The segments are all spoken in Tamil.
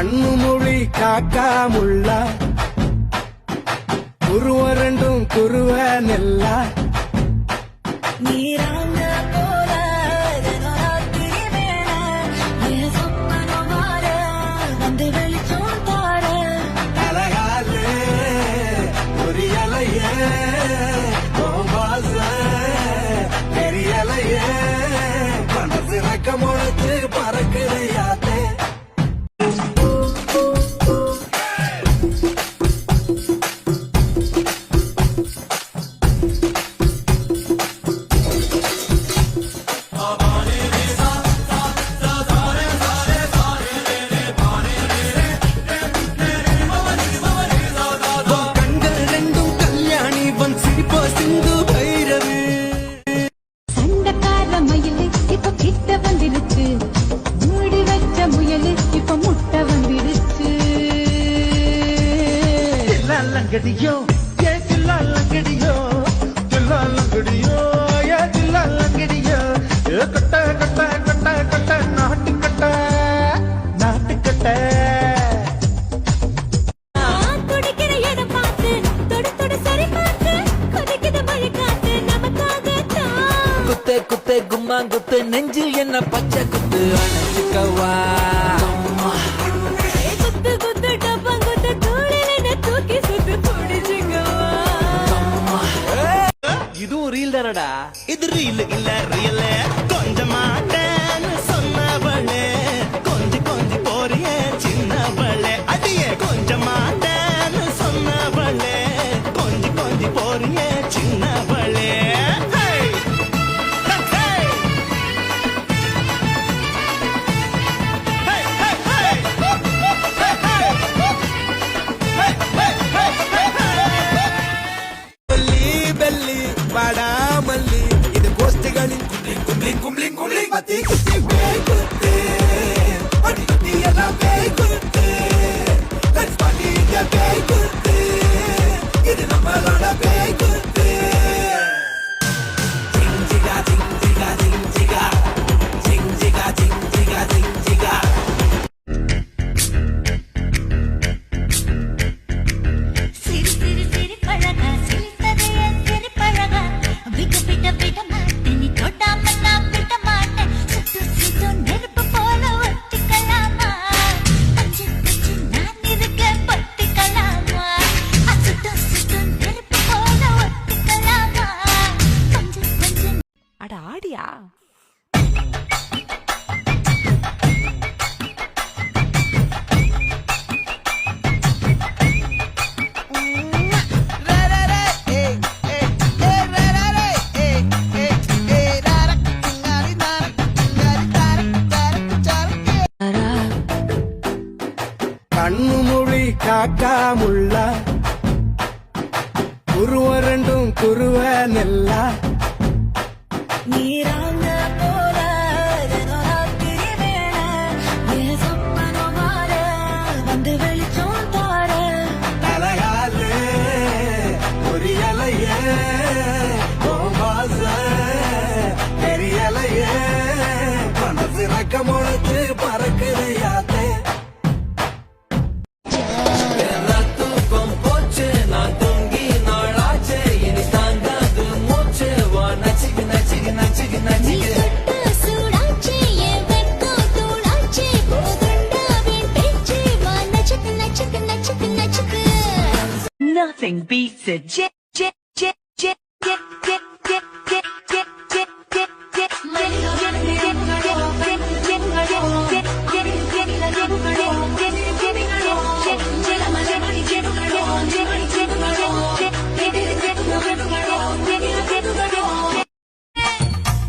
கண்ணு மொழி காக்காமுள்ள குருவரண்டும் குருவ நெல்லா நீராங்க போல ராத்திரி வேளை என் சொப்பனம் மாற வந்து வெளிச்சம் தார அழகாலே ஒரு இலையே பெரியலையே மனசு ரக்கமுழத்து பறக்குதையாத்தே லங்கடியோ ஏ தில்லா லங்கடியோ தில்லா லங்கடியோ ஏ தில்லா லங்கடியோ ஏ கட்ட கட்ட கட்ட கட்ட நாட்டு கட்ட நாட்டு கட்ட குடிக்கிற இடம் பார்த்து தொடு தொடு சரி பார்த்து கொதிக்குது மழை காத்து நமக்காகத்தான் குத்து குத்து கும்மாங்குத்து நெஞ்சில் என்ன பச்சை குத்து அணைச்சுக்கவா குத்து குத்து டப்பாங்குத்து தூளில தூக்கி சுத்து பிடிச்சுக்கவா இதுவும் ரீல் தானடா இது ரீல் இல்ல ரியல் கொஞ்சமாட்டேன்னு சொன்னவளே கொஞ்சி கொஞ்சி போறிய சின்னவளே அடியே கொஞ்சமாட்டேன்னு சொன்னவளே கொஞ்சி கொஞ்சி போறிய சின்னவளே வாடாமல்லி இது கோஷ்டிகளின் கும்ளிங் கும்ளிங் கும்ளிங் கும்ளிங் பத்தி குத்தி பேய் குத்து பட்டி குத்தி எல்லாம் பேய் குத்து லட்ஸ் பட்டி இங்க பேய் குத்து இது நம்மளோட பேய் குத்து ஜிங் ஜிகா ஜிங் ஜிகா ஜிங் ஜிகா ஜிங் ஜிகா ஜிங் ஜிகா ஜிங் ஜிகா சிரி சிரி சிரி பழகா சிரித்ததே சிரி பழகா விட்டு விட்ட விட மாட்டேன் நீ தொடாம நான் விட மாட்டேன் சுத்து சுத்து நெருப்பு போல ஒட்டிக்கலாமா பச்சு பச்சு நான் இருக்க பட்டிக்கலாமா சுத்து சுத்து நெருப்பு போல ஒட்டிக்கலாமா கொஞ்சம் கொஞ்சம் அட ஆடியா கண்ணு மொழி காக்காமுள்ள குருவரண்டும் குருவ நெல்லா நீராங்க போல ராத்திரி வேளை என் சொப்பனம் மாற வந்து வெளிச்சம் தார அழகாலே ஒரு இலையே பெரியலையே மனசு ரக்கமுழத்து பறக்குதையாத்தே தூக்கம் போச்சு நான் தூங்கி நாளாச்சு இனி தாங்காது மூச்சு வா நச்சுக்கு நச்சுக்கு நச்சுக்கு நீ நச்சுக்கு சுட்டு சூடாச்சு என் வெட்கம் தூளாச்சு போதுண்டாவின் பேச்சு வா நச்சுக்கு நச்சுக்கு நச்சுக்கு நச்சுக்கு Nothing beats a jet jet jet jet jet jet jet jet jet jet jet jet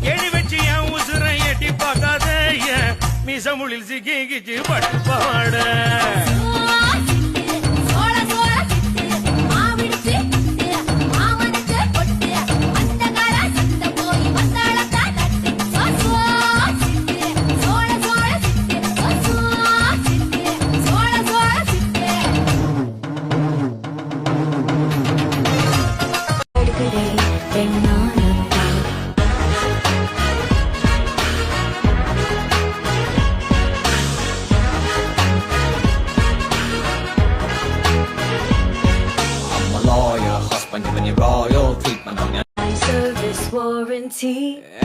எடி வச்சு என் உசுரை எட்டி பார்க்காத மிசமுளில் சிக்கிச்சு பட்டு பாட சி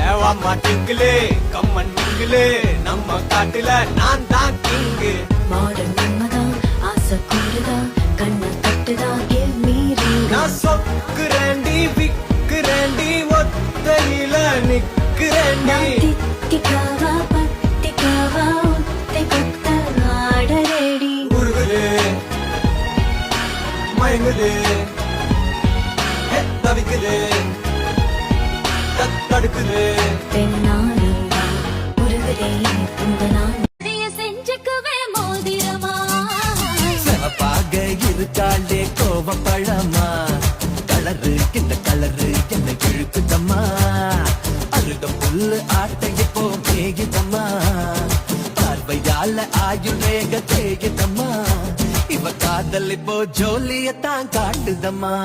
ஏவாம்மா டிங்கிலே கம்மன் மிங்கிலே நம்ம காட்டுல நான் தான் கிங்கு மாடல் நம்மதான் ஆசை கூடுதா கண்ண கட்டுதா give me ring நான் சொக்குறேண்டி விக்குறேண்டி ஒத்தையில நிக்கிறேண்டி தித்திக்காவா பத்திக்காவா உத்தை கொத்த ஆட ரெடி உருகுது மயங்குது தவிக்குது தடுக்குது பெண்ணானந்தா உருகுதே உங்க நான் செஞ்சுக்குவே மோதிரமா சிவப்பாக இருக்காளே கோவப்பழமா கலரு இந்த கலரு என்ன இழுக்குதம்மா அழுத புல்லு ஆட்டைய போ மேகிதம்மா பார்வையால ஆயுள் வேக தேகிதம்மா இவ காதல் இப்போ ஜோலியத்தான் காட்டுதம்மா